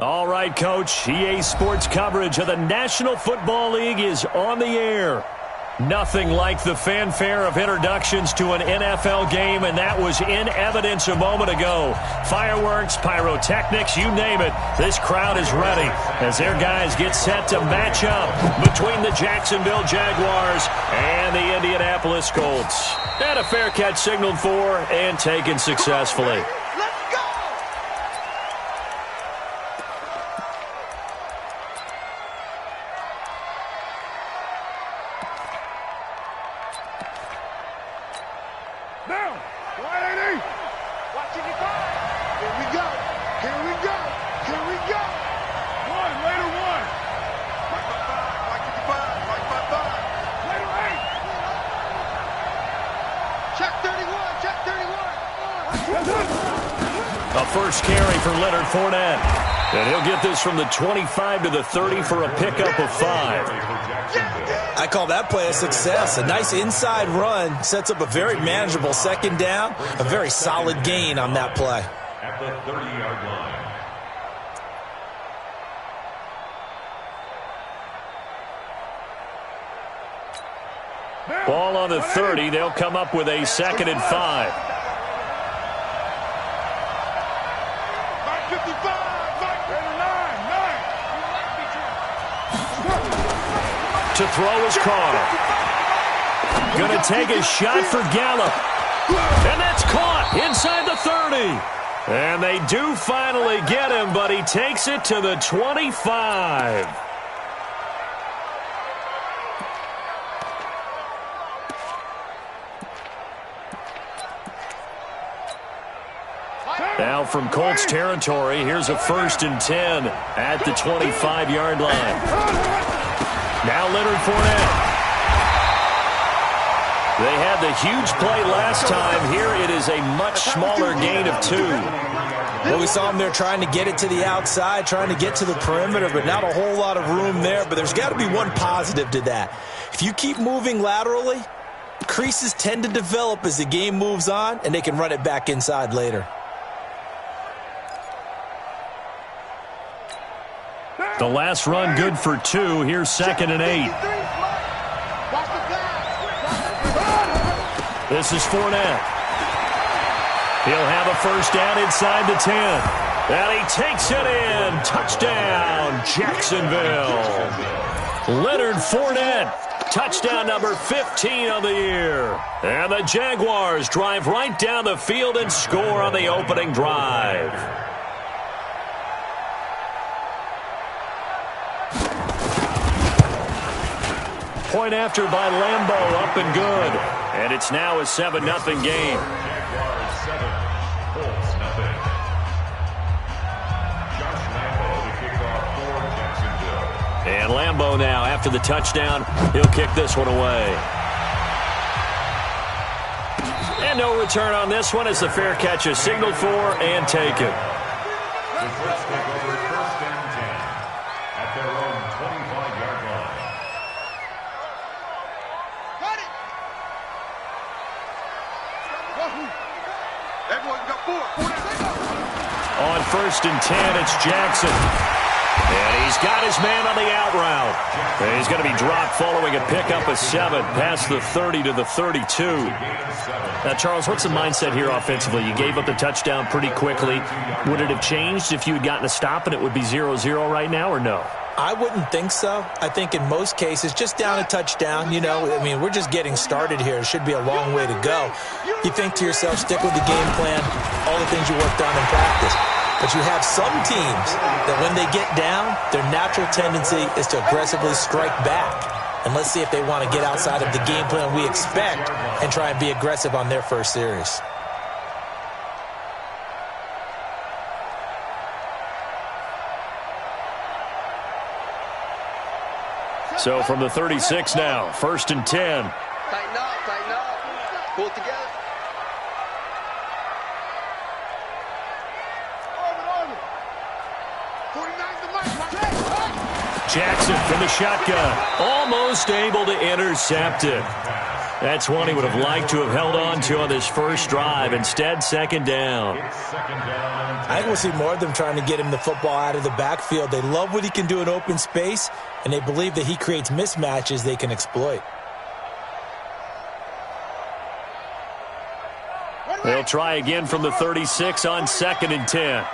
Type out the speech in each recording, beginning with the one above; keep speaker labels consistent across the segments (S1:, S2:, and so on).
S1: All right, Coach. EA Sports coverage of the National Football League is on the air. Nothing like the fanfare of introductions to an NFL game, and that was in evidence a moment ago. Fireworks, pyrotechnics, you name it. This crowd is ready as their guys get set to match up between the Jacksonville Jaguars and the Indianapolis Colts. And a fair catch signaled for and taken successfully. A first carry for Leonard Fournette. And he'll get this from the 25 to the 30 for a pickup of 5.
S2: I call that play a success. A nice inside run sets up a very manageable second down. A very solid gain on that play.
S3: At the 30-yard line.
S1: Ball on the 30. They'll come up with a 2nd and 5. To throw his car. Gonna take a shot for Gallup. And that's caught inside the 30. And they do finally get him, but he takes it to the 25. Now from Colts territory, here's a 1st and 10 at the 25-yard line. Now Leonard Fournette. They had the huge play last time. Here it is a much smaller gain of 2.
S2: Well, we saw him there trying to get it to the outside, trying to get to the perimeter, but not a whole lot of room there. But there's got to be one positive to that. If you keep moving laterally, creases tend to develop as the game moves on, and they can run it back inside later.
S1: The last run good for 2. Here's 2nd and 8. This is Fournette. He'll have a first down inside the 10. And he takes it in. Touchdown, Jacksonville. Leonard Fournette. Touchdown number 15 of the year. And the Jaguars drive right down the field and score on the opening drive. Point after by Lambeau, up and good. And it's now a 7-0 game.
S3: Jaguars 7, Colts 0. Josh Lambeau to kick off for Jacksonville.
S1: And Lambeau now, after the touchdown, he'll kick this one away. And no return on this one as the fair catch is signaled for and taken.
S3: The Colts take over 1st and 10 at their own 25-yard line.
S1: On 1st and 10, it's Jackson. And he's got his man on the out route. And he's going to be dropped following a pickup of 7 past the 30 to the 32. Now, Charles, what's the mindset here offensively? You gave up the touchdown pretty quickly. Would it have changed if you had gotten a stop and it would be 0-0 right now, or no?
S2: I wouldn't think so. I think in most cases, just down a touchdown, we're just getting started here. It should be a long way to go. You think to yourself, stick with the game plan, all the things you worked on in practice. But you have some teams that when they get down, their natural tendency is to aggressively strike back. And let's see if they want to get outside of the game plan we expect and try and be aggressive on their first series.
S1: So from the 36 now, 1st and 10.
S4: Tighten up, pull it together.
S1: Jackson from the shotgun, almost able to intercept it. That's one he would have liked to have held on to on this first drive. Instead, second down.
S2: I think we'll see more of them trying to get him the football out of the backfield. They love what he can do in open space, and they believe that he creates mismatches they can exploit.
S1: They'll try again from the 36 on 2nd and 10.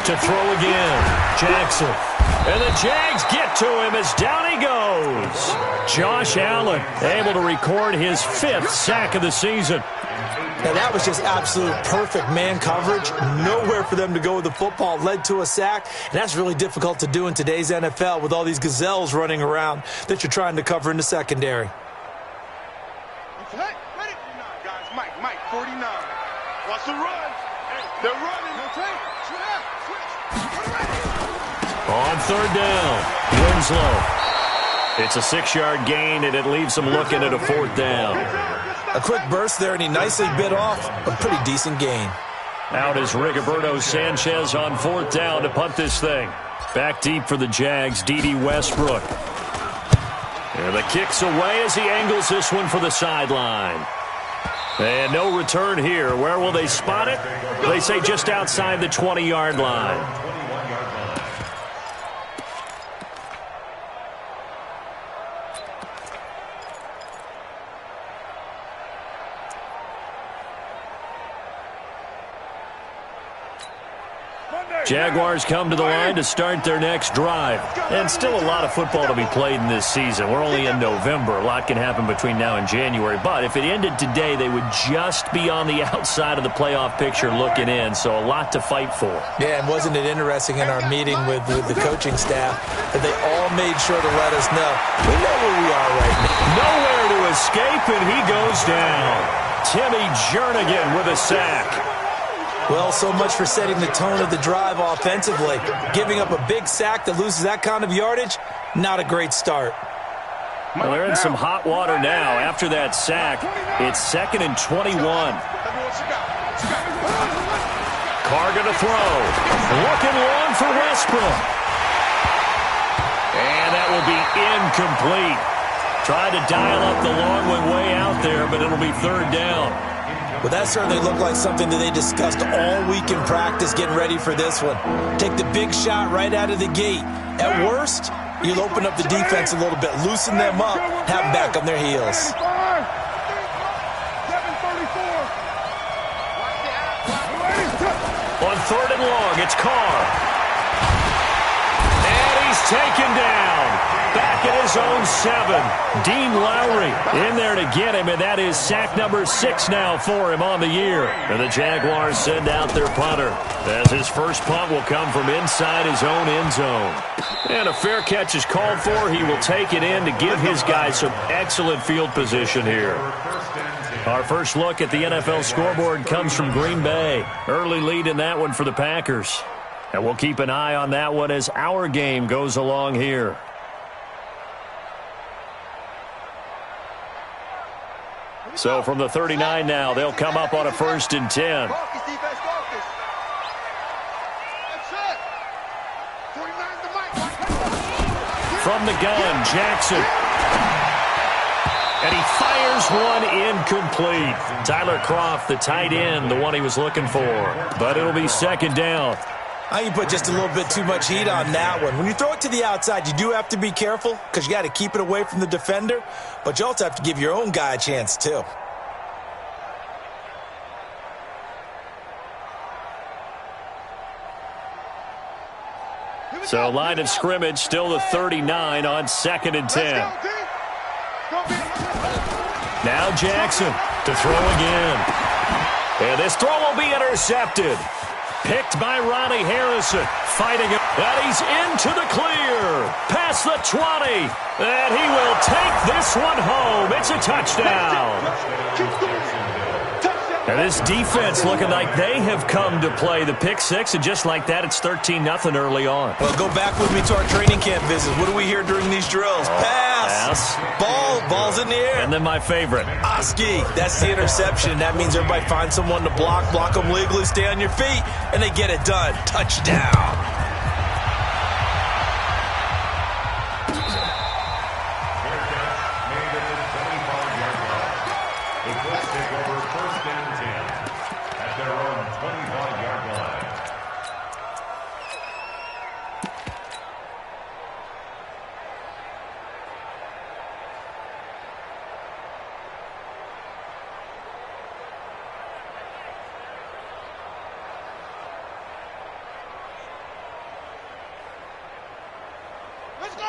S1: To throw again, Jackson. And the Jags get to him as down he goes. Josh Allen able to record his 5th sack of the season.
S2: Now that was just absolute perfect man coverage. Nowhere for them to go with the football. Led to a sack. And that's really difficult to do in today's NFL with all these gazelles running around that you're trying to cover in the secondary.
S5: Mike, 49. Watch the run. They're running.
S1: On 3rd down, Winslow. It's a 6-yard gain, and it leaves them looking at a 4th down.
S2: A quick burst there, and he nicely bit off a pretty decent gain.
S1: Out is Rigoberto Sanchez on 4th down to punt this thing. Back deep for the Jags, D.D. Westbrook. And the kick's away as he angles this one for the sideline. And no return here. Where will they spot it? They say just outside the 20-yard line. Jaguars come to the line to start their next drive. And still a lot of football to be played in this season. We're only in November. A lot can happen between now and January. But if it ended today, they would just be on the outside of the playoff picture looking in. So a lot to fight for.
S2: Yeah, and wasn't it interesting in our meeting with the coaching staff that they all made sure to let us know we know where we are right now.
S1: Nowhere to escape, and he goes down. Timmy Jernigan with a sack.
S2: Well, so much for setting the tone of the drive offensively. Giving up a big sack that loses that kind of yardage, not a great start.
S1: Well, they're in some hot water now. After that sack, it's 2nd and 21. Carr going to throw. Looking long for Westbrook. And that will be incomplete. Tried to dial up the long one way out there, but it'll be 3rd down.
S2: Well, that certainly looked like something that they discussed all week in practice getting ready for this one. Take the big shot right out of the gate. At worst, you'll open up the defense a little bit, loosen them up, have them back on their heels.
S1: On 3rd and long, it's Carr. And he's taken down. Back at his own 7. Dean Lowry in there to get him, and that is sack number 6 now for him on the year. And the Jaguars send out their punter, as his first punt will come from inside his own end zone. And a fair catch is called for. He will take it in to give his guys some excellent field position here. Our first look at the NFL scoreboard comes from Green Bay. Early lead in that one for the Packers. And we'll keep an eye on that one as our game goes along here. So from the 39 now, they'll come up on a 1st and 10. From the gun, Jackson. And he fires one incomplete. Tyler Kroft, the tight end, the one he was looking for. But it'll be 2nd down.
S2: I think you put just a little bit too much heat on that one. When you throw it to the outside, you do have to be careful because you got to keep it away from the defender, but you also have to give your own guy a chance too.
S1: So line of scrimmage still the 39 on 2nd and 10. Now Jackson to throw again. And this throw will be intercepted. Picked by Ronnie Harrison. Fighting it. And he's into the clear. Past the 20. And he will take this one home. It's a touchdown. And this defense looking like they have come to play the pick 6. And just like that, it's 13-0 early on.
S2: Well, go back with me to our training camp visits. What do we hear during these drills? Pass. Ball's in the air.
S1: And then my favorite.
S2: Oski. That's the interception. That means everybody finds someone to block them legally, stay on your feet, and they get it done. Touchdown.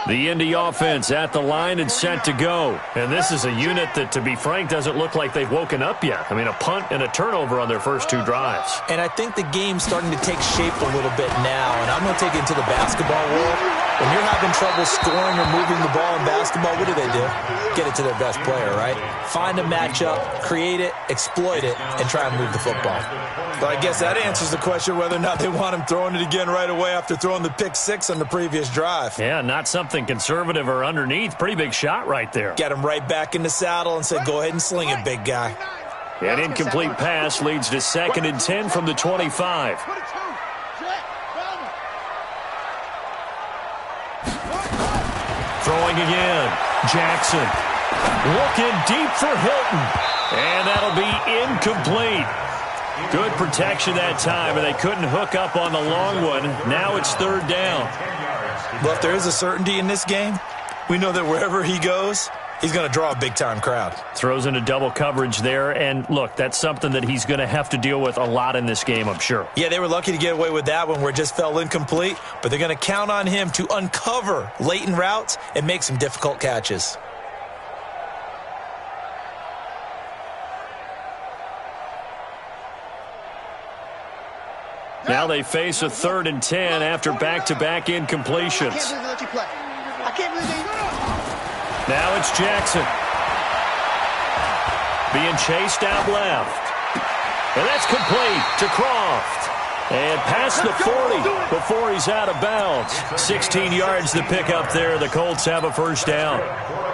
S1: The Indy offense at the line and set to go. And this is a unit that, to be frank, doesn't look like they've woken up yet. I mean, a punt and a turnover on their first two drives.
S2: And I think the game's starting to take shape a little bit now. And I'm going to take it into the basketball world. When you're having trouble scoring or moving the ball in basketball, what do? Get it to their best player, right? Find a matchup, create it, exploit it, and try and move the football. But I guess that answers the question whether or not they want him throwing it again right away after throwing the pick six on the previous drive.
S1: Yeah, not something conservative or underneath. Pretty big shot right there.
S2: Get him right back in the saddle and say, go ahead and sling it, big guy.
S1: An incomplete pass leads to 2nd and 10 from the 25. Throwing again. Jackson looking deep for Hilton. And that'll be incomplete. Good protection that time, and they couldn't hook up on the long one. Now it's 3rd down.
S2: Well, if there is a certainty in this game, we know that wherever he goes, he's going to draw a big-time crowd.
S1: Throws into double coverage there, and look, that's something that he's going to have to deal with a lot in this game, I'm sure.
S2: Yeah, they were lucky to get away with that one where it just fell incomplete, but they're going to count on him to uncover latent routes and make some difficult catches.
S1: Now they face a 3rd and 10 after back-to-back incompletions. Now it's Jackson. Being chased out left. And that's complete to Croft. And past the 40 before he's out of bounds. 16 yards to pick up there. The Colts have a 1st down.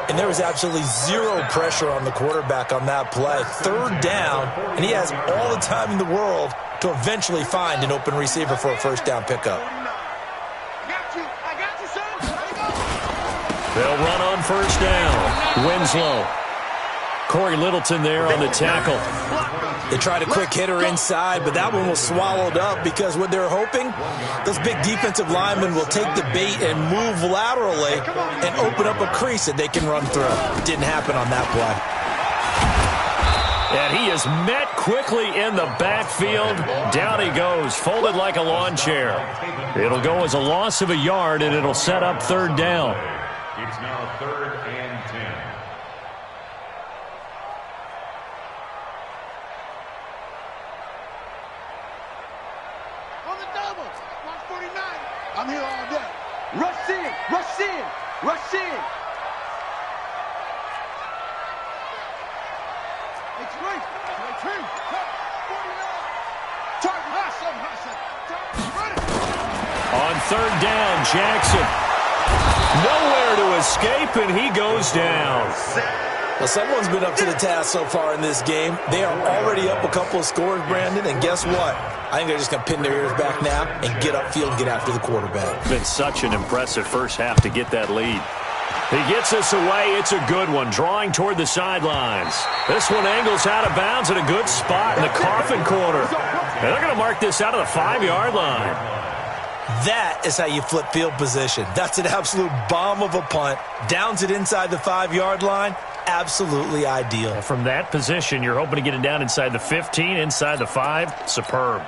S2: And there was absolutely zero pressure on the quarterback on that play. 3rd down, and he has all the time in the world to eventually find an open receiver for a 1st down pickup.
S1: They'll run on 1st down. Winslow. Corey Littleton there on the tackle.
S2: They tried a quick hitter inside, but that one was swallowed up because what they're hoping, those big defensive linemen will take the bait and move laterally and open up a crease that they can run through. Didn't happen on that play.
S1: And he is met quickly in the backfield. Down he goes, folded like a lawn chair. It'll go as a loss of a yard, and it'll set up 3rd down.
S3: It's now 3rd and 10.
S5: On the double. 149. I'm here all day. Rush in. Rush in. Rush in. It's right. It's him. 49. Target.
S1: On 3rd down, Jackson. Nowhere to escape, and he goes down.
S2: Well, someone's been up to the task so far in this game. They are already up a couple of scores, Brandon, and guess what? I think they're just going to pin their ears back now and get upfield and get after the quarterback.
S1: Been such an impressive first half to get that lead. He gets us away. It's a good one, drawing toward the sidelines. This one angles out of bounds at a good spot in the coffin corner. And they're going to mark this out of the 5-yard line.
S2: That is how you flip field position. That's an absolute bomb of a punt. Downs it inside the 5-yard line. Absolutely ideal.
S1: From that position, you're hoping to get it down inside the 15, inside the 5. Superb.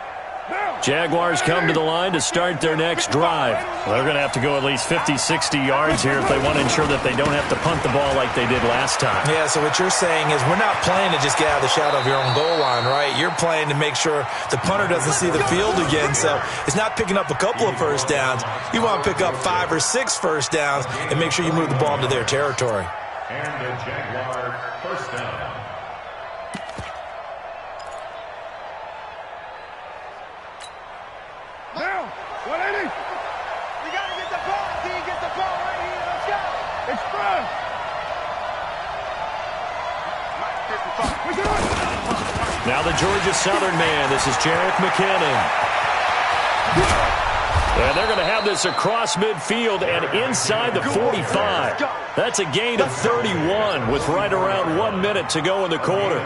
S1: Jaguars come to the line to start their next drive. Well, they're going to have to go at least 50, 60 yards here if they want to ensure that they don't have to punt the ball like they did last time.
S2: Yeah, so what you're saying is we're not playing to just get out of the shadow of your own goal line, right? You're playing to make sure the punter doesn't see the field again. So it's not picking up a couple of 1st downs. You want to pick up 5 or 6 1st downs and make sure you move the ball into their territory.
S3: And the Jaguar 1st down.
S5: Now, 180. We got to get the ball. Can you get the ball right here? Let's go. Express. 55.
S1: Now the Georgia Southern man. This is Jerick McKinnon. And they're going to have this across midfield and inside the 45. That's a gain of 31 with right around 1 minute to go in the quarter.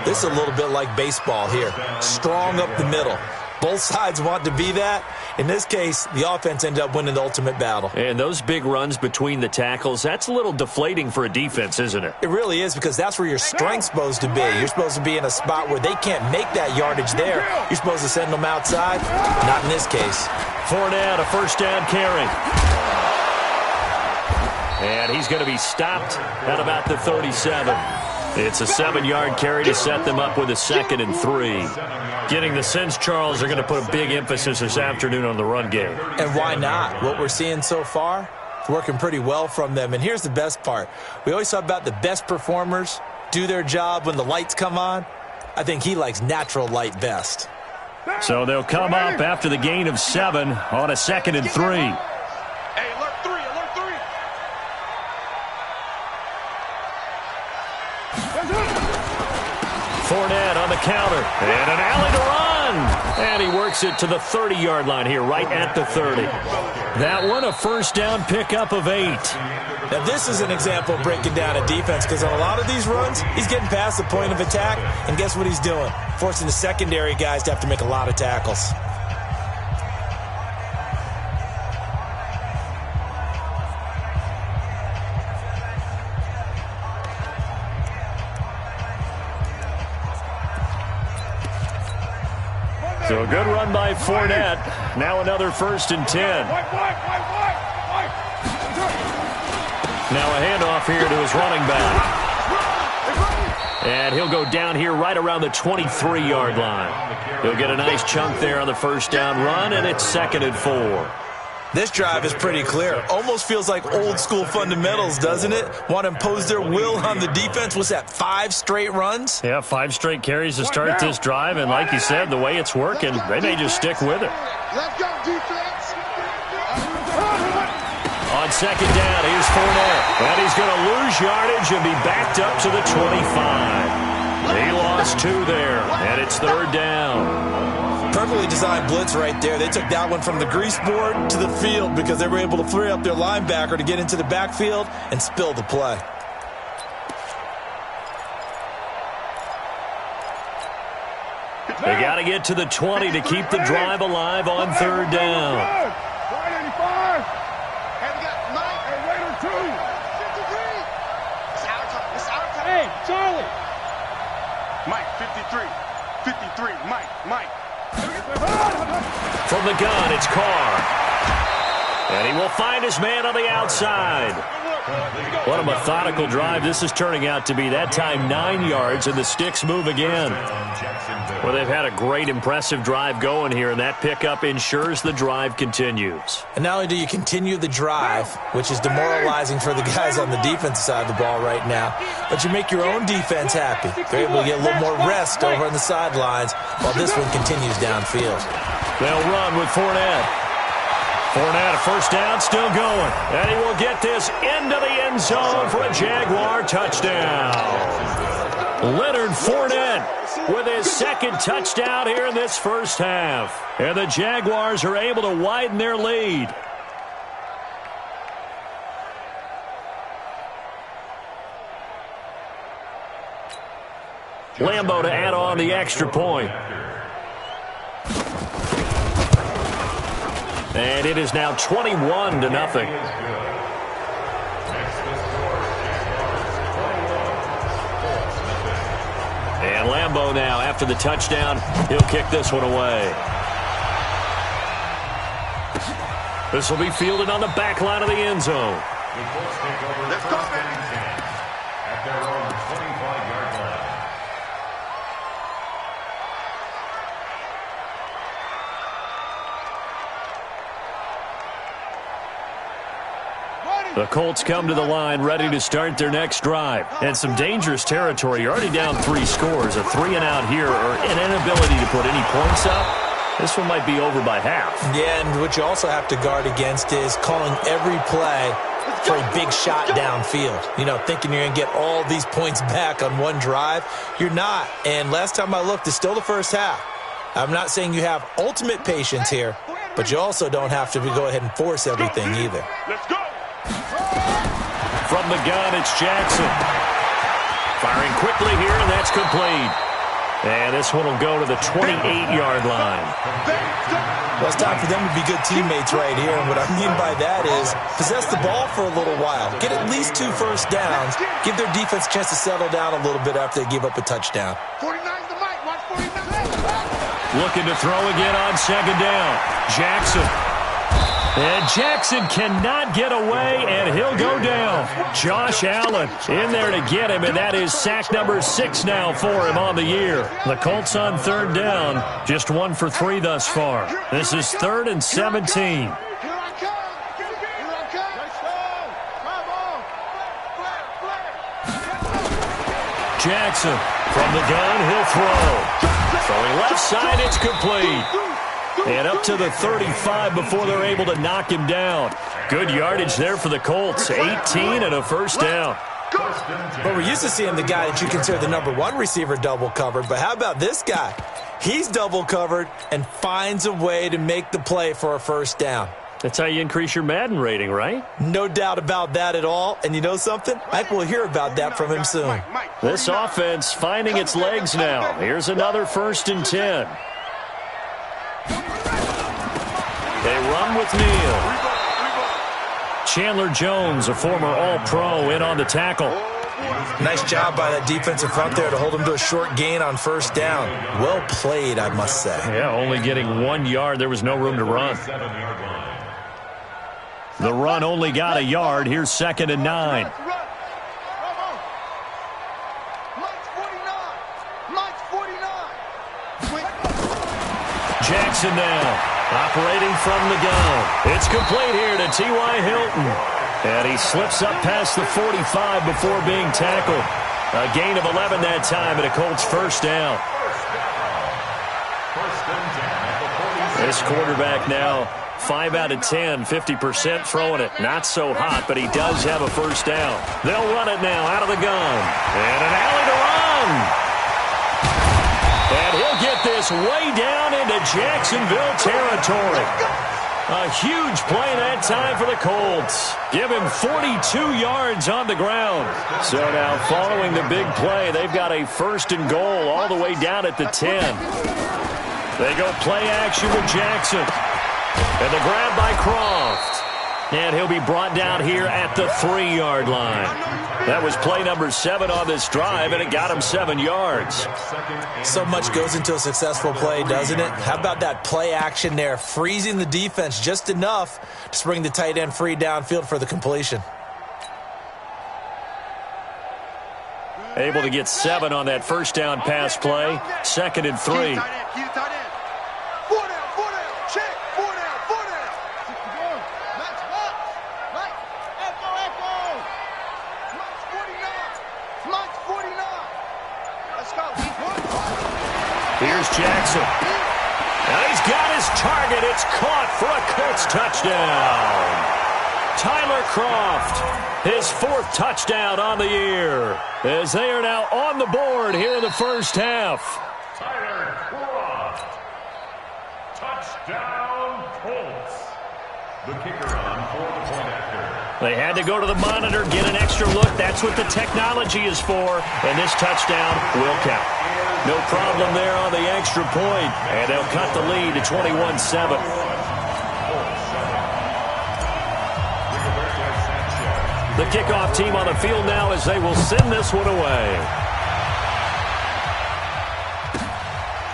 S2: This is a little bit like baseball here. Strong up the middle. Both sides want to be that. In this case, the offense ended up winning the ultimate battle.
S1: And those big runs between the tackles, that's a little deflating for a defense, isn't it?
S2: It really is, because that's where your strength's supposed to be. You're supposed to be in a spot where they can't make that yardage there. You're supposed to send them outside. Not in this case.
S1: Fournette, a 1st down carry. And he's going to be stopped at about the 37. It's a 7-yard carry to set them up with a 2nd and 3. Getting the sense, Charles, they're going to put a big emphasis this afternoon on the run game.
S2: And why not? What we're seeing so far, it's working pretty well from them. And here's the best part. We always talk about the best performers do their job when the lights come on. I think he likes natural light best.
S1: So they'll come up after the gain of 7 on a 2nd and 3.
S5: Hey, alert 3, alert 3.
S1: Fournette on the counter, and an alley to run. And he works it to the 30-yard line here, right at the 30. That one, a first down pickup of 8.
S2: Now, this is an example of breaking down a defense, because on a lot of these runs, he's getting past the point of attack, and guess what he's doing? Forcing the secondary guys to have to make a lot of tackles.
S1: So a good run by Fournette. Now another 1st and 10. Now a handoff here to his running back. And he'll go down here right around the 23-yard line. He'll get a nice chunk there on the first down run, and it's 2nd and 4.
S2: This drive is pretty clear. Almost feels like old school fundamentals, doesn't it? Want to impose their will on the defense. What's that, 5 straight runs?
S1: Yeah, 5 straight carries to start this drive, and like you said, the way it's working, they may just stick with it.
S5: Let's go, defense.
S1: On 2nd down, here's Fournette. And he's going to lose yardage and be backed up to the 25. He lost 2 there, and it's 3rd down.
S2: Perfectly designed blitz right there. They took that one from the grease board to the field because they were able to free up their linebacker to get into the backfield and spill the play.
S1: They got to get to the 20 to keep the drive alive on 3rd down.
S5: Hey, Charlie. Mike, 53. 53. Mike.
S1: From the gun, it's Carr. And he will find his man on the outside. What a methodical drive this is turning out to be. That time 9 yards, and the sticks move again. Well, they've had a great, impressive drive going here, and that pickup ensures the drive continues.
S2: And not only do you continue the drive, which is demoralizing for the guys on the defensive side of the ball right now, but you make your own defense happy. They're able to get a little more rest over on the sidelines while this one continues downfield.
S1: They'll run with Fournette. Fournette, a first down, still going. And he will get this into the end zone for a Jaguar touchdown. Leonard Fournette with his 2nd touchdown here in this first half. And the Jaguars are able to widen their lead. Lambo to add on the extra point. And it is now 21-0. And Lambo now, after the touchdown, he'll kick this one away. This will be fielded on the back line of the end zone.
S3: The Colts take over
S5: Let's go,
S3: first and 10 at their own 25-yard line.
S1: The Colts come to the line ready to start their next drive. And some dangerous territory. You're already down 3 scores. A 3-and-out here, or an inability to put any points up. This one might be over by half.
S2: Yeah, and what you also have to guard against is calling every play for a big shot downfield. You know, thinking you're going to get all these points back on one drive. You're not. And last time I looked, it's still the first half. I'm not saying you have ultimate patience here, but you also don't have to go ahead and force everything either.
S5: Let's go.
S1: From the gun, it's Jackson. Firing quickly here, and that's complete. And this one will go to the 28-yard line.
S2: Well, it's time for them to be good teammates right here. And what I mean by that is possess the ball for a little while. Get at least 2 first downs. Give their defense a chance to settle down a little bit after they give up a touchdown.
S5: 49's the mic. Watch 49.
S1: Looking to throw again on 2nd down. Jackson. And Jackson cannot get away, and he'll go down. Josh Allen in there to get him, and that is sack number 6 now for him on the year. The Colts on third down, just 1 for 3 thus far. This is 3rd and 17. Jackson from the gun, he'll throw. Throwing left side, it's complete. And up to the 35 before they're able to knock him down. Good yardage there for the Colts. 18 and a first down.
S2: But we're used to seeing the guy that you consider the number 1 receiver double covered. But how about this guy? He's double covered and finds a way to make the play for a first down.
S1: That's how you increase your Madden rating, right?
S2: No doubt about that at all. And you know something? I think we'll hear about that from him soon.
S1: This offense finding its legs now. Here's another 1st and 10. They run with Neal. Chandler Jones, a former All-Pro, in on the tackle.
S2: Nice job by that defensive front there to hold him to a short gain on first down. Well played, I must say.
S1: Yeah, only getting 1 yard. There was no room to run. The run only got a yard. Here's 2nd and 9. Jackson now. Operating from the gun. It's complete here to T.Y. Hilton. And he slips up past the 45 before being tackled. A gain of 11 that time and a Colts first down. This quarterback now 5 out of 10, 50% throwing it. Not so hot, but he does have a first down. They'll run it now out of the gun. And an alley to run. And he'll get this way down into Jacksonville territory. A huge play that time for the Colts. Give him 42 yards on the ground. So now following the big play, they've got a 1st and goal all the way down at the 10. They go play action with Jackson. And the grab by Croft. And he'll be brought down here at the 3-yard line. That was play number 7 on this drive, and it got him 7 yards.
S2: So much goes into a successful play, doesn't it? How about that play action there, freezing the defense just enough to bring the tight end free downfield for the completion.
S1: Able to get 7 on that first down pass play. 2nd and 3. Here's Jackson. Now he's got his target. It's caught for a Colts touchdown. Tyler Croft, his 4th touchdown on the year, as they are now on the board here in the first half.
S3: Tyler Croft. Touchdown, Colts. The kicker on for the point after.
S1: They had to go to the monitor, get an extra look. That's what the technology is for. And this touchdown will count. No problem there on the extra point. And they'll cut the lead to 21-7. The kickoff team on the field now as they will send this one away.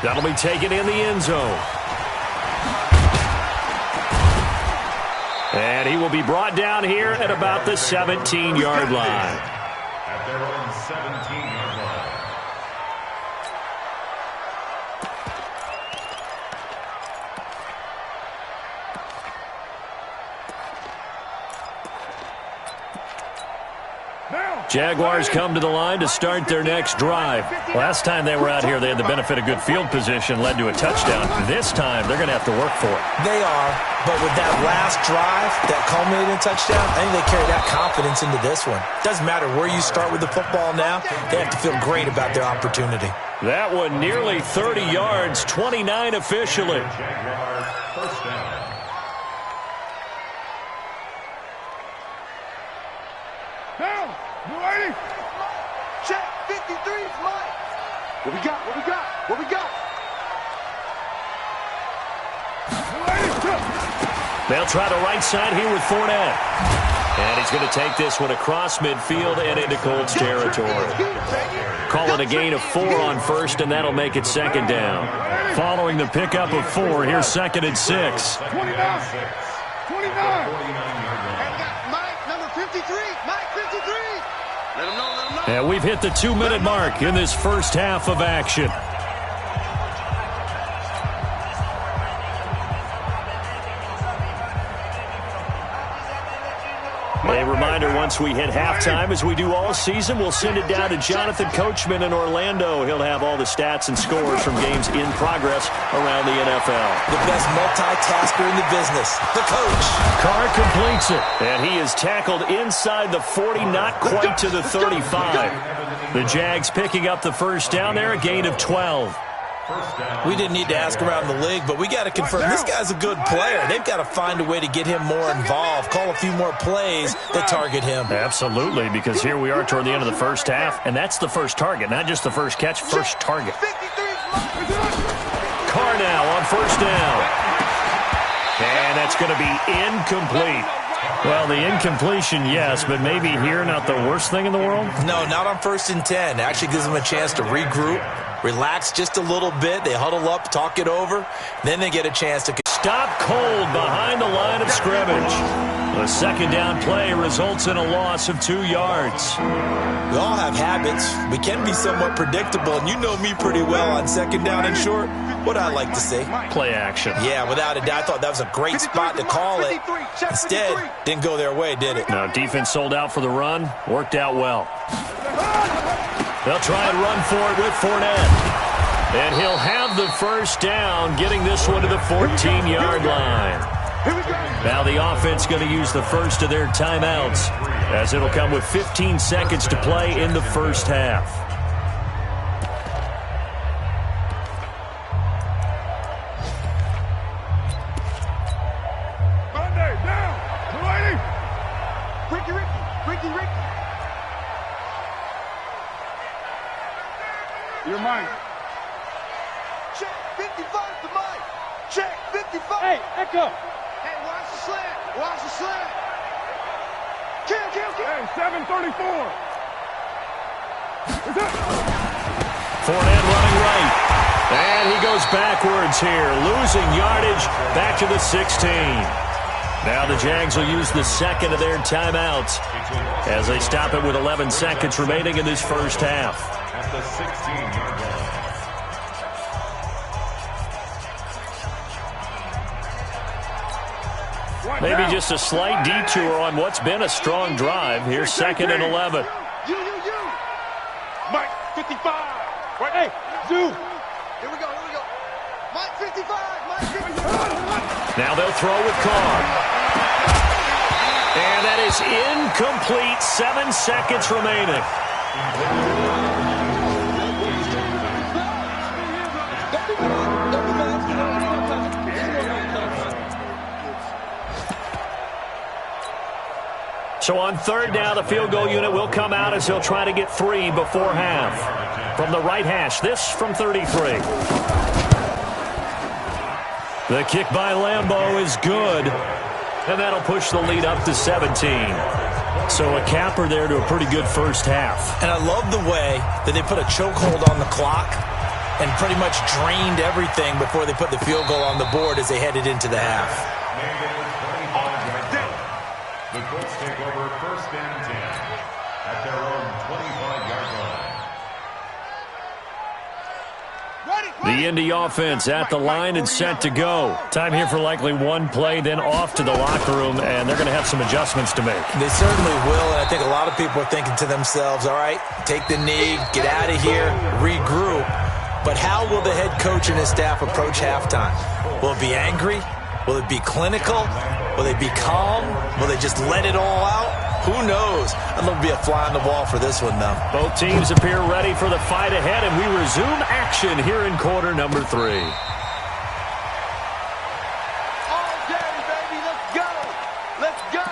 S1: That'll be taken in the end zone. And he will be brought down here at about the 17-yard line.
S3: At their own 17-yard line.
S1: Jaguars come to the line to start their next drive. Last time they were out here, they had the benefit of good field position, led to a touchdown. This time, they're going to have to work for it.
S2: They are, but with that last drive, that culminating touchdown, I think they carry that confidence into this one. Doesn't matter where you start with the football now, they have to feel great about their opportunity.
S1: That one nearly 30 yards, 29 officially.
S3: Jaguars first down.
S5: Down. You ready?
S4: Check. 53 is mine.
S5: What we got? What we got? What we got? You ready?
S1: They'll try the right side here with Fournette. And he's going to take this one across midfield and into Colts territory. Call it a gain of 4 on first, and that'll make it 2nd down. Following the pickup of 4, here's 2nd and 6.
S5: 29.
S3: At the 49-yard line.
S4: And we got Mike, number 53. Mike, 53. Let him know, let him know.
S1: And we've hit the 2-minute mark in this first half of action. A reminder, once we hit halftime, as we do all season, we'll send it down to Jonathan Coachman in Orlando. He'll have all the stats and scores from games in progress around the NFL.
S2: The best multitasker in the business, the coach.
S1: Carr completes it, and he is tackled inside the 40, not quite to the 35. The Jags picking up the first down there, a gain of 12.
S2: We didn't need to ask around the league, but we got to confirm this guy's a good player. They've got to find a way to get him more involved, call a few more plays that target him.
S1: Absolutely, because here we are toward the end of the first half, and that's the first target, not just the first catch, first target. Carr now on first down. And that's going to be incomplete. Well, the incompletion, yes, but maybe here not the worst thing in the world?
S2: No, not on 1st and 10. It actually gives them a chance to regroup, relax just a little bit. They huddle up, talk it over. Then they get a chance to
S1: stop cold behind the line of scrimmage. The second down play results in a loss of 2 yards.
S2: We all have habits. We can be somewhat predictable, and you know me pretty well on second down and short. What I like to say?
S1: Play action.
S2: Yeah, without a doubt. I thought that was a great spot to call it. Instead, didn't go their way, did it?
S1: Now, defense sold out for the run. Worked out well. They'll try and run for it with Fournette. And he'll have the first down, getting this one to the 14-yard line. Now the offense going to use the first of their timeouts, as it'll come with 15 seconds to play in the first half.
S5: Monday, down. 280.
S4: Ricky.
S5: You're mine.
S4: Check 55 to Mike. Check 55.
S5: Hey, Echo.
S4: Hey, watch the slant. Watch the slant. Kill.
S5: Hey, 734.
S1: Fournette running right. And he goes backwards here, losing yardage back to the 16. Now the Jags will use the second of their timeouts as they stop it with 11 seconds remaining in this first half.
S3: At the 16-yard line.
S1: Maybe just a slight detour on what's been a strong drive. Here's 2nd and 11.
S4: You.
S5: Mike, 55. Wait, hey, Zoo.
S4: Here we go. Mike 55. Mike 55.
S1: Now they'll throw with Carr. And that is incomplete. 7 seconds remaining. So on third down, the field goal unit will come out as he'll try to get 3 before half. From the right hash, this from 33. The kick by Lambeau is good, and that'll push the lead up to 17. So a capper there to a pretty good first half.
S2: And I love the way that they put a chokehold on the clock and pretty much drained everything before they put the field goal on the board as they headed into the half.
S3: The Colts take over 1st and 10 at their own 25-yard line.
S1: The Indy offense at the line and set to go. Time here for likely one play, then off to the locker room, and they're going to have some adjustments to make.
S2: They certainly will, and I think a lot of people are thinking to themselves, all right, take the knee, get out of here, regroup. But how will the head coach and his staff approach halftime? Will it be angry? Will it be clinical? Will they be calm? Will they just let it all out? Who knows? I'd love to be a fly on the wall for this one, though.
S1: Both teams appear ready for the fight ahead, and we resume action here in quarter number 3.
S4: All day, baby. Let's go. Let's go.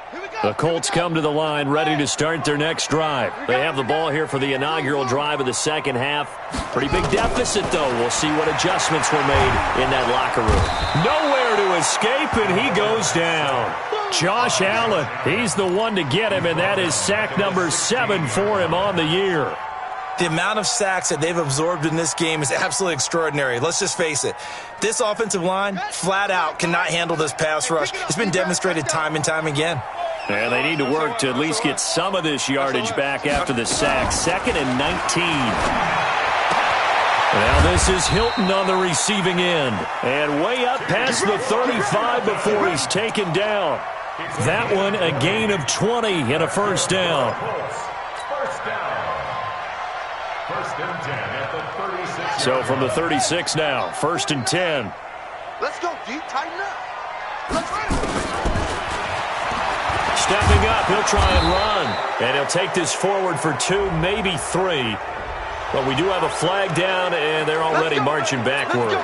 S4: Here we go.
S1: The Colts come to the line ready to start their next drive. They have the ball here for the inaugural drive of the second half. Pretty big deficit, though. We'll see what adjustments were made in that locker room. Nowhere to escape, and he goes down. Josh Allen, he's the one to get him, and that is sack number 7 for him on the year.
S2: The amount of sacks that they've absorbed in this game is absolutely extraordinary. Let's just face it. This offensive line, flat out, cannot handle this pass rush. It's been demonstrated time and time again.
S1: And they need to work to at least get some of this yardage back after the sack. 2nd and 19. Now this is Hilton on the receiving end. And way up past the 35 before he's taken down. That one a gain of 20 and a first down.
S3: First and 10 at the 36.
S1: So from the 36 now, 1st and 10.
S4: Let's go deep, tighten up. Let's run it.
S1: Stepping up, he'll try and run. And he'll take this forward for 2, maybe 3. But we do have a flag down, and they're already marching backward.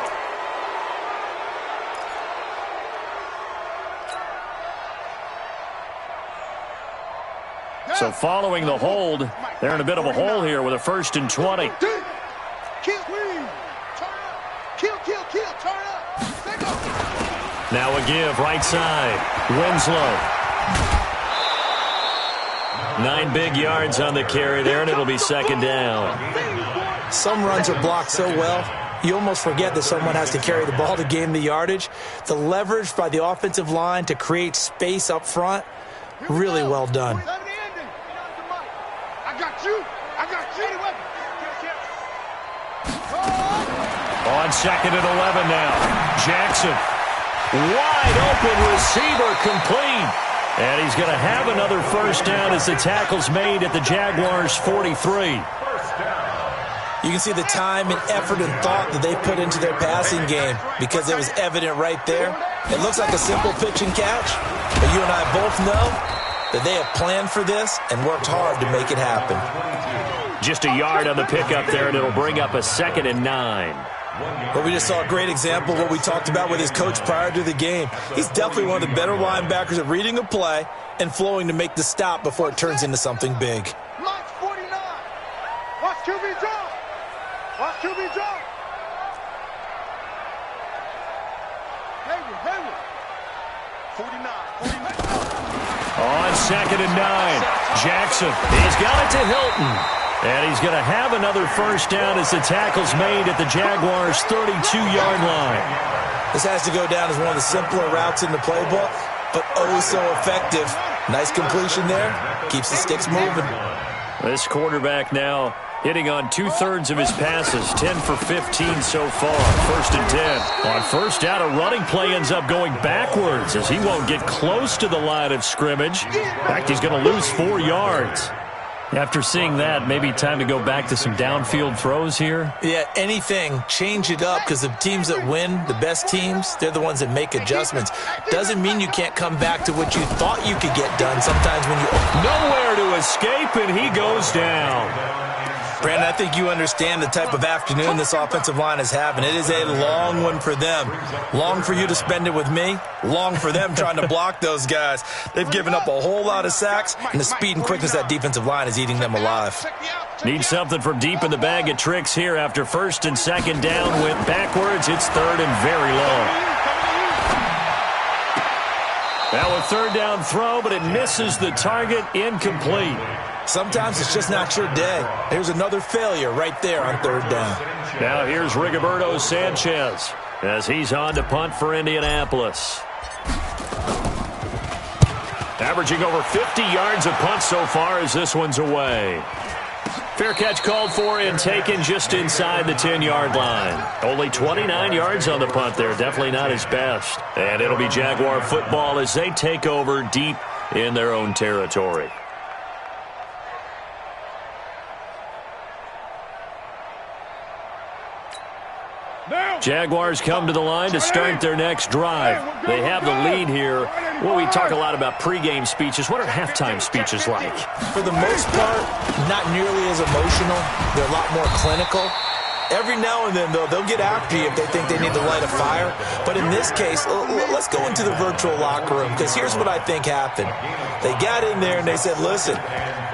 S1: So following the hold, they're in a bit of a hole here with a 1st and 20.
S4: Kill, turn up. Kill, turn up. Take off.
S1: Now a give, right side. Winslow. 9 big yards on the carry there, and it'll be 2nd down.
S2: Some runs are blocked so well, you almost forget that someone has to carry the ball to gain the yardage. The leverage by the offensive line to create space up front, really well done.
S5: I got you.
S1: On 2nd and 11 now. Jackson. Wide open receiver complete. And he's going to have another first down as the tackle's made at the Jaguars' 43.
S2: You can see the time and effort and thought that they put into their passing game because it was evident right there. It looks like a simple pitch and catch, but you and I both know that they have planned for this and worked hard to make it happen.
S1: Just a yard on the pickup there, and it'll bring up a 2nd and 9.
S2: But we just saw a great example of what we talked about with his coach prior to the game. He's definitely one of the better linebackers at reading a play and flowing to make the stop before it turns into something big.
S5: March 49. Watch QB drop. Watch QB drop. Hayward. 49.
S1: On 2nd and 9. Jackson. He's got it to Hilton. And he's going to have another first down as the tackle's made at the Jaguars' 32-yard line.
S2: This has to go down as one of the simpler routes in the playbook, but oh so effective. Nice completion there. Keeps the sticks moving.
S1: This quarterback now hitting on 2/3 of his passes, 10 for 15 so far. 1st and 10. On first down, a running play ends up going backwards as he won't get close to the line of scrimmage. In fact, he's going to lose 4 yards. After seeing that, maybe time to go back to some downfield throws here.
S2: Yeah, anything. Change it up because the teams that win, the best teams, they're the ones that make adjustments. Doesn't mean you can't come back to what you thought you could get done sometimes when you...
S1: Nowhere to escape, and he goes down.
S2: Brandon, I think you understand the type of afternoon this offensive line is having. It is a long one for them. Long for you to spend it with me. Long for them trying to block those guys. They've given up a whole lot of sacks, and the speed and quickness of that defensive line is eating them alive.
S1: Need something from deep in the bag of tricks here after 1st and 2nd down. Went backwards. It's 3rd and very long. Now a 3rd down throw, but it misses the target. Incomplete.
S2: Sometimes it's just not your day. Here's another failure right there on 3rd down.
S1: Now here's Rigoberto Sanchez as he's on to punt for Indianapolis. Averaging over 50 yards of punt so far as this one's away. Fair catch called for and taken just inside the 10-yard line. Only 29 yards on the punt there. Definitely not his best. And it'll be Jaguar football as they take over deep in their own territory. Jaguars come to the line to start their next drive. They have the lead here. Well, we talk a lot about pregame speeches. What are halftime speeches like?
S2: For the most part, not nearly as emotional. They're a lot more clinical. Every now and then, though, they'll get after you if they think they need to light a fire. But in this case, let's go into the virtual locker room, because here's what I think happened. They got in there and they said, listen,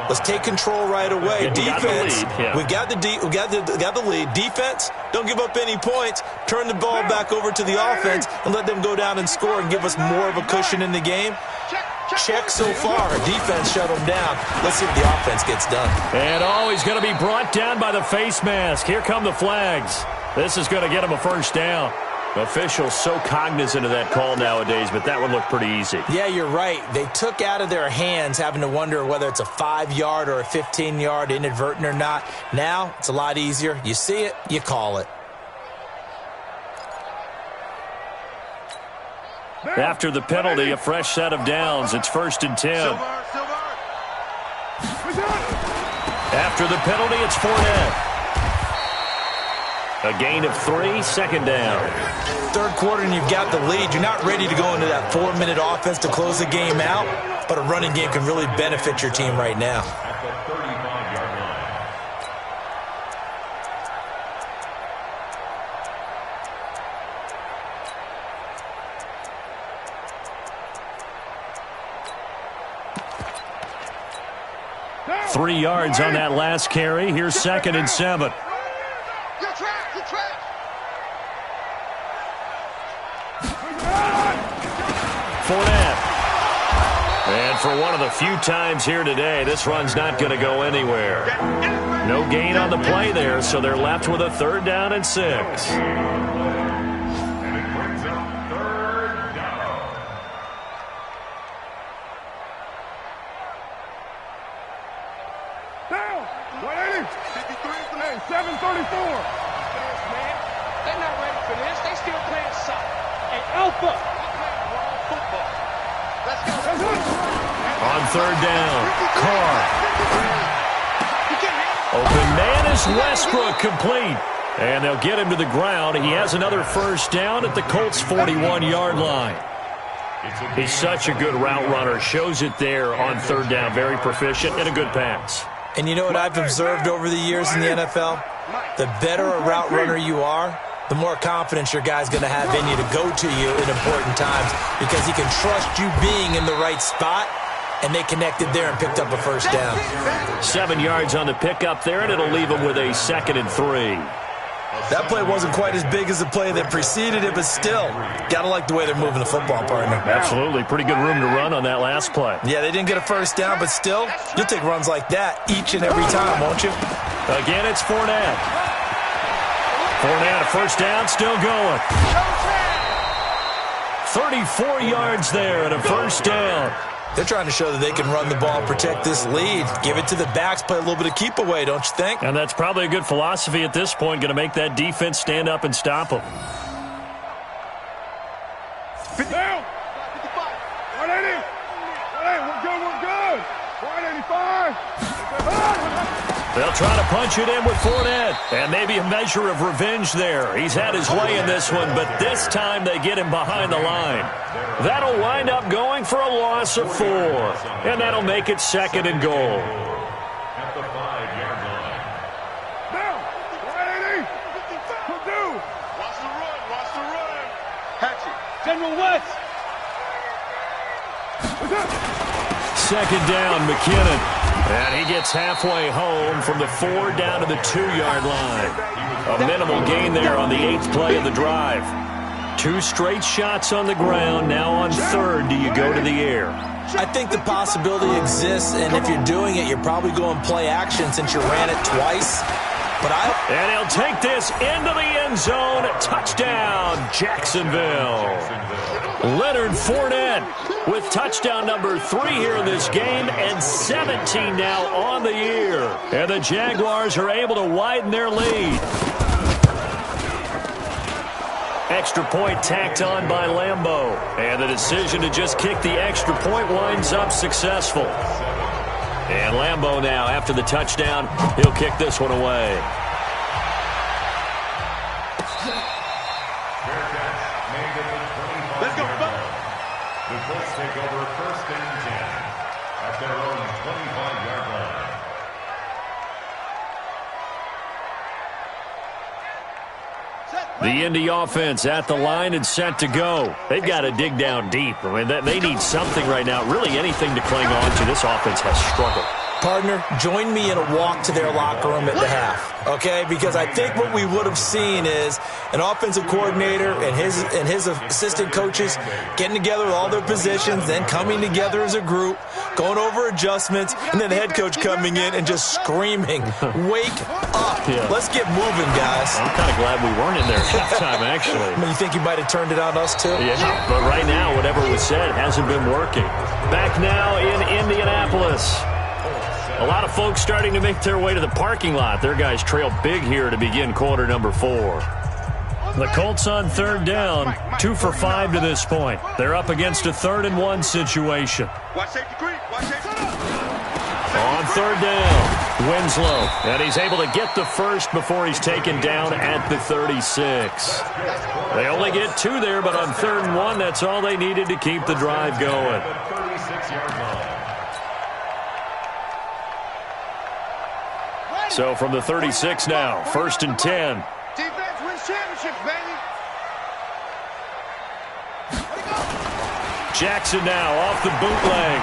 S2: let's take control right away. Defense, we got the lead. Defense, don't give up any points. Turn the ball back over to the offense and let them go down and score and give us more of a cushion in the game. Check so far. Defense shut them down. Let's see what the offense gets done.
S1: And he's going to be brought down by the face mask. Here come the flags. This is going to get him a first down. Officials so cognizant of that call nowadays, but that one looked pretty easy.
S2: Yeah, you're right. They took out of their hands having to wonder whether it's a 5-yard or a 15-yard inadvertent or not. Now, it's a lot easier. You see it, you call it.
S1: After the penalty, a fresh set of downs. It's 1st and 10. After the penalty, it's Fournette. A gain of 3, 2nd down.
S2: Third quarter and you've got the lead. You're not ready to go into that 4-minute offense to close the game out, but a running game can really benefit your team right now.
S3: At the 35-yard line.
S1: No. 3 yards on that last carry. Here's 2nd and 7. Fournette. And for one of the few times here today, this run's not going to go anywhere. No gain on the play there, so they're left with a 3rd down and 6.
S3: And it brings up 3rd down.
S5: Down. 180. 53. 734.
S6: They're not ready for this. They still playing soft. Hey, Alpha.
S1: On 3rd down, Carr. Open man is Westbrook, complete. And they'll get him to the ground. He has another first down at the Colts' 41-yard line. He's such a good route runner. Shows it there on 3rd down. Very proficient and a good pass.
S2: And you know what I've observed over the years in the NFL? The better a route runner you are, the more confidence your guy's going to have in you to go to you in important times, because he can trust you being in the right spot, and they connected there and picked up a first down.
S1: 7 yards on the pickup there, and it'll leave him with a 2nd and 3.
S2: That play wasn't quite as big as the play that preceded it, but still, got to like the way they're moving the football, partner.
S1: Absolutely. Pretty good room to run on that last play.
S2: Yeah, they didn't get a first down, but still, you'll take runs like that each and every time, won't you?
S1: Again, it's Fournette. Fournette, a first down, still going. 34 yards there and a first down.
S2: They're trying to show that they can run the ball, protect this lead, give it to the backs, play a little bit of keep away, don't you think?
S1: And that's probably a good philosophy at this point, going to make that defense stand up and stop them.
S5: Down. 180. Hey, we're good. 185.
S1: They'll try to punch it in with Fournette. And maybe a measure of revenge there. He's had his way in this one, but this time they get him behind the line. That'll wind up going for a loss of 4. And that'll make it 2nd and goal.
S3: At the 5-yard line.
S5: Down. 180. Purdue.
S4: Watch the run.
S6: Hatchet. General West.
S1: 2nd down, McKinnon. And he gets halfway home from the 4 down to the 2-yard line. A minimal gain there on the 8th play of the drive. 2 straight shots on the ground. Now on 3rd, do you go to the air?
S2: I think the possibility exists, and if you're doing it, you're probably going play action since you ran it twice.
S1: And he'll take this into the end zone. Touchdown, Jacksonville. Leonard Fournette with touchdown number 3 here in this game, and 17 now on the year. And the Jaguars are able to widen their lead. Extra point tacked on by Lambeau. And the decision to just kick the extra point winds up successful. And Lambeau now, after the touchdown, he'll kick this one away.
S3: Let's go. The Colts take over 1st and 10 at their own 25-yard line.
S1: The Indy offense at the line and set to go. They've got to dig down deep. I mean, they need something right now, really anything to cling on to. This offense has struggled.
S2: Partner, join me in a walk to their locker room at the half, okay? Because I think what we would have seen is an offensive coordinator and his assistant coaches getting together with all their positions, then coming together as a group, going over adjustments, and then the head coach coming in and just screaming, "Wake up.
S1: Yeah.
S2: Let's get moving, guys."
S1: I'm kind of glad we weren't in there at halftime, actually.
S2: I mean, you think you might have turned it on us, too?
S1: Yeah, but right now, whatever was said hasn't been working. Back now in Indianapolis. A lot of folks starting to make their way to the parking lot. Their guys trail big here to begin quarter number 4. The Colts on third down, 2 for 5 to this point. They're up against a 3rd-and-1 situation. On third down, Winslow, and he's able to get the first before he's taken down at the 36. They only get 2 there, but on 3rd-and-1, that's all they needed to keep the drive going. So from the 36 now, 1st and 10.
S4: Defense wins championships, baby.
S1: Jackson now off the bootleg.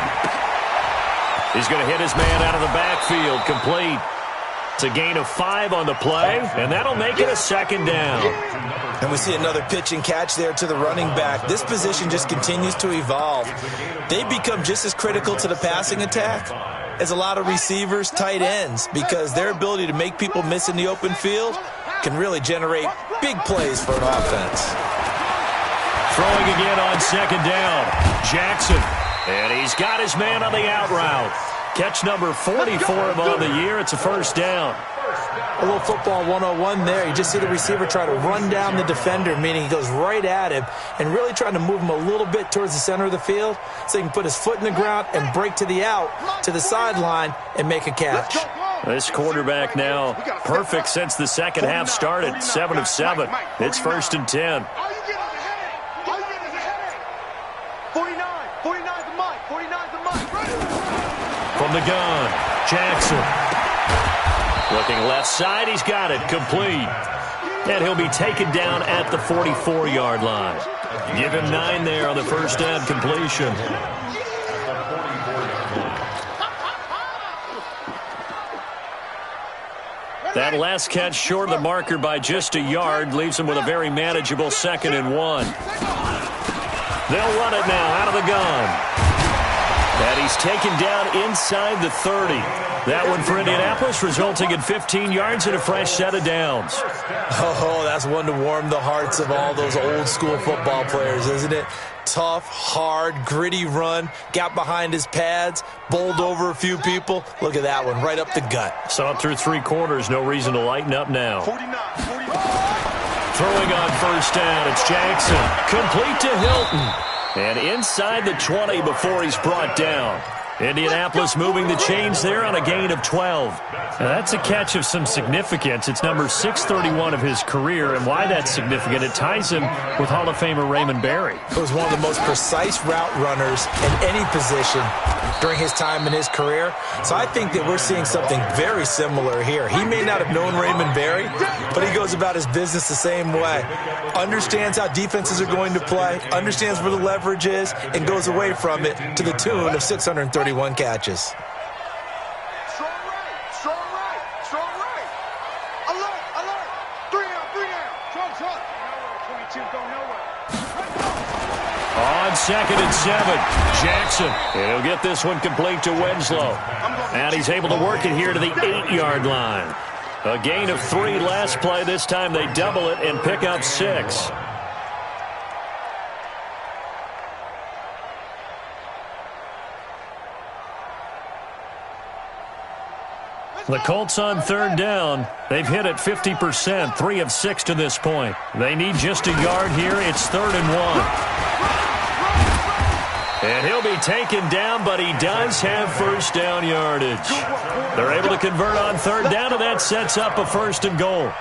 S1: He's going to hit his man out of the backfield, complete. It's a gain of 5 on the play, and that'll make it a 2nd down.
S2: And we see another pitch and catch there to the running back. This position just continues to evolve. They become just as critical to the passing attack as a lot of receivers, tight ends, because their ability to make people miss in the open field can really generate big plays for an offense.
S1: Throwing again on 2nd down, Jackson. And he's got his man on the out route. Catch number 40 for him on the year. It's a 1st down.
S2: A little football 101 there. You just see the receiver try to run down the defender, meaning he goes right at him and really trying to move him a little bit towards the center of the field so he can put his foot in the ground and break to the out, to the sideline, and make a catch.
S1: This quarterback now perfect since the second half started. 7 of 7. It's 1st and 10.
S4: 49's the mic. 49's the mic.
S1: From the gun, Jackson. Looking left side, he's got it, complete. And he'll be taken down at the 44-yard line. Give him 9 there on the 1st down completion. That last catch short of the marker by just a yard leaves him with a very manageable 2nd and 1. They'll run it now out of the gun. And he's taken down inside the 30. That one for Indianapolis, resulting in 15 yards and a fresh set of downs.
S2: Oh, that's one to warm the hearts of all those old-school football players, isn't it? Tough, hard, gritty run, got behind his pads, bowled over a few people. Look at that one, right up the gut.
S1: Saw it through 3 quarters, no reason to lighten up now.
S4: 49.
S1: Throwing on 1st down, it's Jackson. Complete to Hilton. And inside the 20 before he's brought down. Indianapolis moving the chains there on a gain of 12. Now that's a catch of some significance. It's number 631 of his career, and why that's significant, it ties him with Hall of Famer Raymond Berry.
S2: He was one of the most precise route runners in any position during his time in his career. So I think that we're seeing something very similar here. He may not have known Raymond Berry, but he goes about his business the same way. Understands how defenses are going to play, understands where the leverage is, and goes away from it to the tune of 631 catches.
S4: Strong right. Strong right. Strong right. Alert. Alert. 3 down. Truck. Nowhere. 22 go nowhere.
S1: On 2nd and 7, Jackson. And he'll get this one complete to Winslow. And he's able to work it here to the 8-yard line. A gain of 3 last play. This time they double it and pick up 6. The Colts on 3rd down. They've hit it 50%, 3 of 6 to this point. They need just a yard here. It's 3rd and 1. And he'll be taken down, but he does have 1st down yardage. They're able to convert on 3rd down, and that sets up a 1st and goal.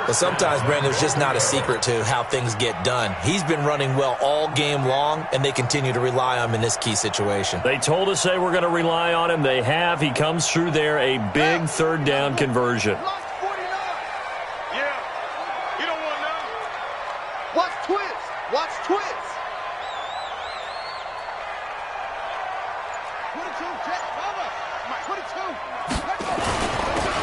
S2: But sometimes, Brandon, there's just not a secret to how things get done. He's been running well all game long, and they continue to rely on him in this key situation.
S1: They told us they were going to rely on him. They have. He comes through there, a big 3rd down conversion.
S4: Watch twist. Watch twist. 22, Jet, cover. 22. Let's go.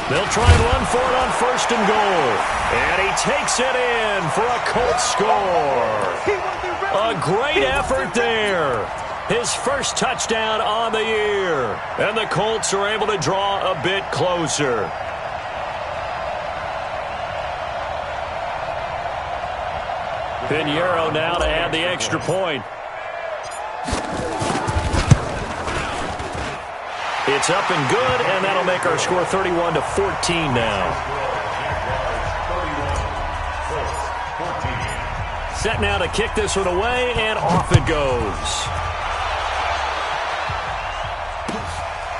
S1: They'll try and run for it on first and goal. And he takes it in for a Colts score. A great effort there. His first touchdown on the year. And the Colts are able to draw a bit closer. Pinheiro now to add the extra point. It's up and good, and that'll make our score 31-14 now. Set now to kick this one away, and off it goes.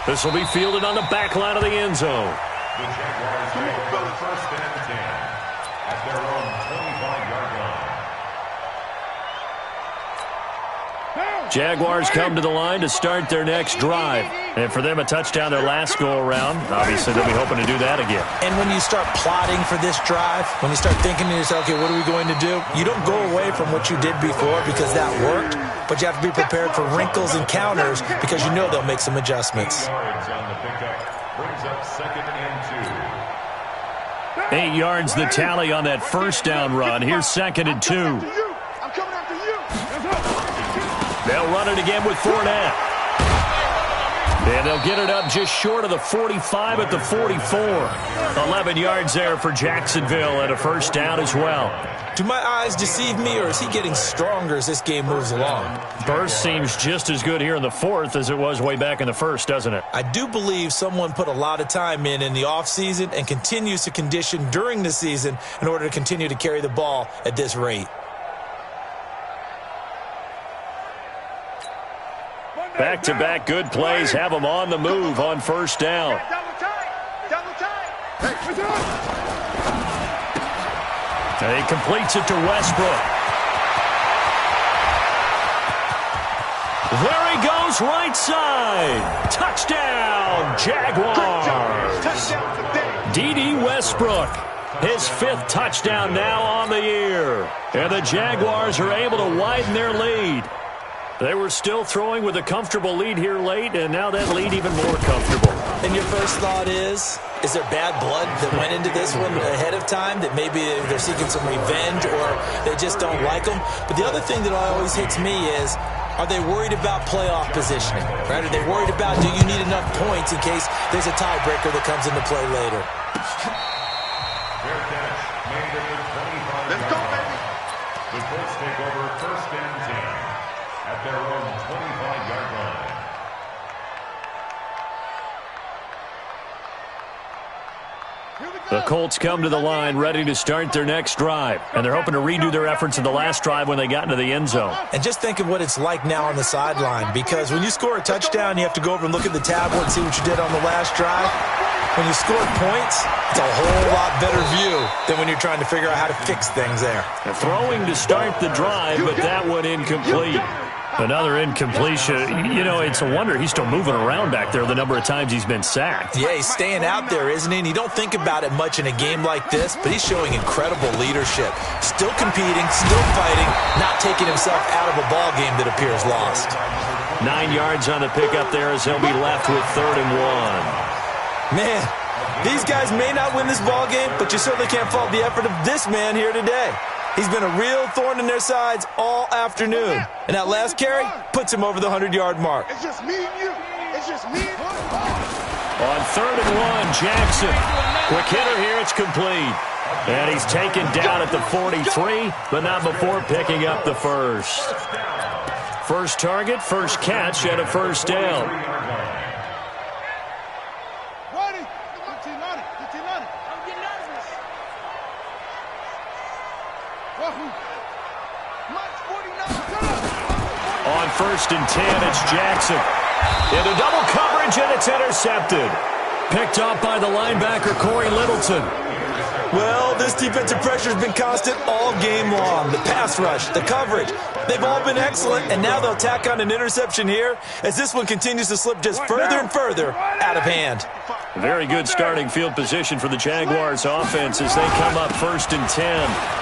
S1: This will be fielded on the back line of the end zone.
S3: The Jaguars take over first and 10 at their own 25-yard line.
S1: Jaguars come to the line to start their next drive. And for them, a touchdown their last go-around. Obviously, they'll be hoping to do that again.
S2: And when you start plotting for this drive, when you start thinking to yourself, okay, what are we going to do? You don't go away from what you did before because that worked, but you have to be prepared for wrinkles and counters because you know they'll make some adjustments.
S3: 8 yards on the pickup brings up second and 2.
S1: 8 yards the tally on that first down run. Here's second and 2.
S4: I'm coming after you.
S1: They'll run it again with Fournette. And they'll get it up just short of the 45 at the 44. 11 yards there for Jacksonville and a first down as well.
S2: Do my eyes deceive me, or is he getting stronger as this game moves along?
S1: Burst seems just as good here in the fourth as it was way back in the first, doesn't it?
S2: I do believe someone put a lot of time in the offseason and continues to condition during the season in order to continue to carry the ball at this rate.
S1: Back-to-back good plays have them on the move on first down.
S4: Double tight. Double tight. Hey, what's up?
S1: And he completes it to Westbrook. There he goes, right side. Touchdown, Jaguars.
S4: Touchdown today.
S1: D.D. Westbrook, his 5th touchdown now on the year. And the Jaguars are able to widen their lead. They were still throwing with a comfortable lead here late, and now that lead even more comfortable.
S2: And your first thought is there bad blood that went into this one ahead of time, that maybe they're seeking some revenge or they just don't like them? But the other thing that always hits me is, are they worried about playoff positioning? Right? Are they worried about, do you need enough points in case there's a tiebreaker that comes into play later?
S3: Fair catch made at the 25.
S4: Let's go, baby.
S3: The Colts take over first and 10 at their own 25-yard line.
S1: The Colts come to the line ready to start their next drive. And they're hoping to redo their efforts in the last drive when they got into the end zone.
S2: And just think of what it's like now on the sideline, because when you score a touchdown, you have to go over and look at the tablet and see what you did on the last drive. When you score points, it's a whole lot better view than when you're trying to figure out how to fix things there.
S1: Throwing to start the drive, but that one incomplete. Another incompletion. You know, it's a wonder he's still moving around back there the number of times he's been sacked.
S2: Yeah, he's staying out there, isn't he? And you don't think about it much in a game like this, but he's showing incredible leadership. Still competing, still fighting, not taking himself out of a ball game that appears lost.
S1: 9 yards on the pickup there as he'll be left with 3rd and 1.
S2: Man, these guys may not win this ball game, but you certainly can't fault the effort of this man here today. He's been a real thorn in their sides all afternoon. And that last carry puts him over the 100-yard mark.
S4: It's just me and you. It's just me and you.
S1: On 3rd and 1, Jackson. Quick hitter here, it's complete. And he's taken down at the 43, but not before picking up the first. First target, first catch, and a first down.
S4: Ready? 15 on it. 15 on it. I'm getting out of this. March 49.
S1: On 1st and 10, it's Jackson. Into double coverage, and it's intercepted. Picked up by the linebacker, Corey Littleton.
S2: Well, this defensive pressure has been constant all game long. The pass rush, the coverage, they've all been excellent, and now they'll tack on an interception here as this one continues to slip just further and further out of hand.
S1: Very good starting field position for the Jaguars offense as they come up 1st and 10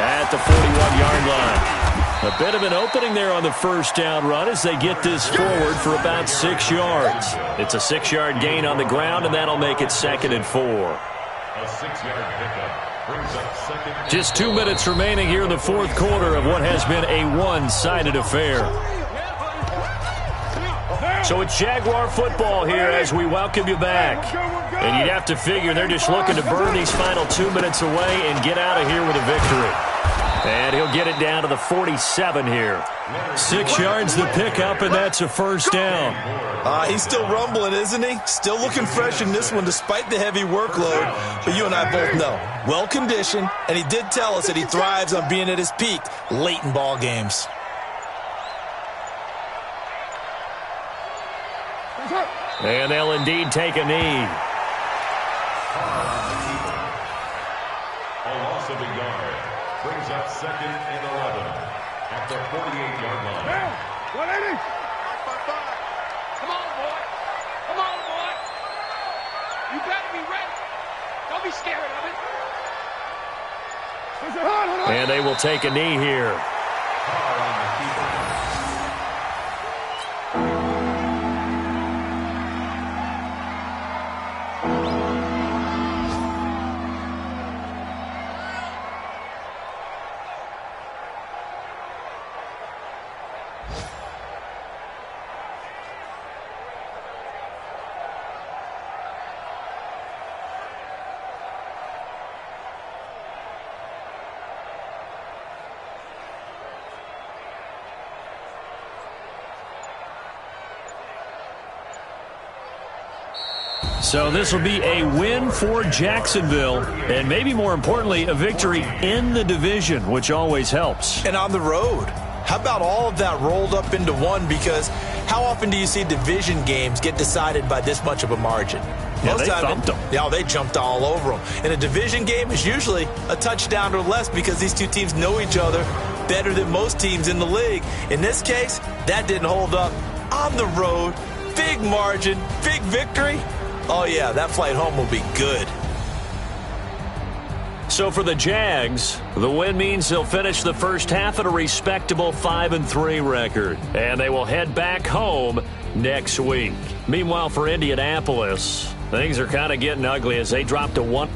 S1: at the 41-yard line. A bit of an opening there on the first down run as they get this forward for about 6 yards. It's a 6-yard gain on the ground, and that'll make it 2nd and 4.
S3: A 6-yard pickup brings up 2nd.
S1: Just 2 minutes remaining here in the fourth quarter of what has been a one-sided affair. So it's Jaguar football here as we welcome you back. And you'd have to figure they're just looking to burn these final 2 minutes away and get out of here with a victory. And he'll get it down to the 47 here. 6 yards the pickup, and that's a first down.
S2: He's still rumbling, isn't he? Still looking fresh in this one despite the heavy workload. But you and I both know, well-conditioned, and he did tell us that he thrives on being at his peak late in ball games.
S1: And they'll indeed take a knee.
S3: A loss of a yard brings up 2nd and 11 at the 48-yard line.
S5: 180.
S6: Come on, boy. Come on, boy. You better be ready. Don't be scared of it.
S1: And they will take a knee here.
S3: Carr on the keeper.
S1: So this will be a win for Jacksonville, and maybe more importantly, a victory in the division, which always helps.
S2: And on the road. How about all of that rolled up into one? Because how often do you see division games get decided by this much of a margin?
S1: Yeah, they thumped them.
S2: Yeah, they jumped all over them. And a division game is usually a touchdown or less because these two teams know each other better than most teams in the league. In this case, that didn't hold up. On the road, big margin, big victory. Oh, yeah, that flight home will be good.
S1: So for the Jags, the win means they'll finish the first half at a respectable 5-3 record. And they will head back home next week. Meanwhile, for Indianapolis, things are kind of getting ugly as they drop to 1.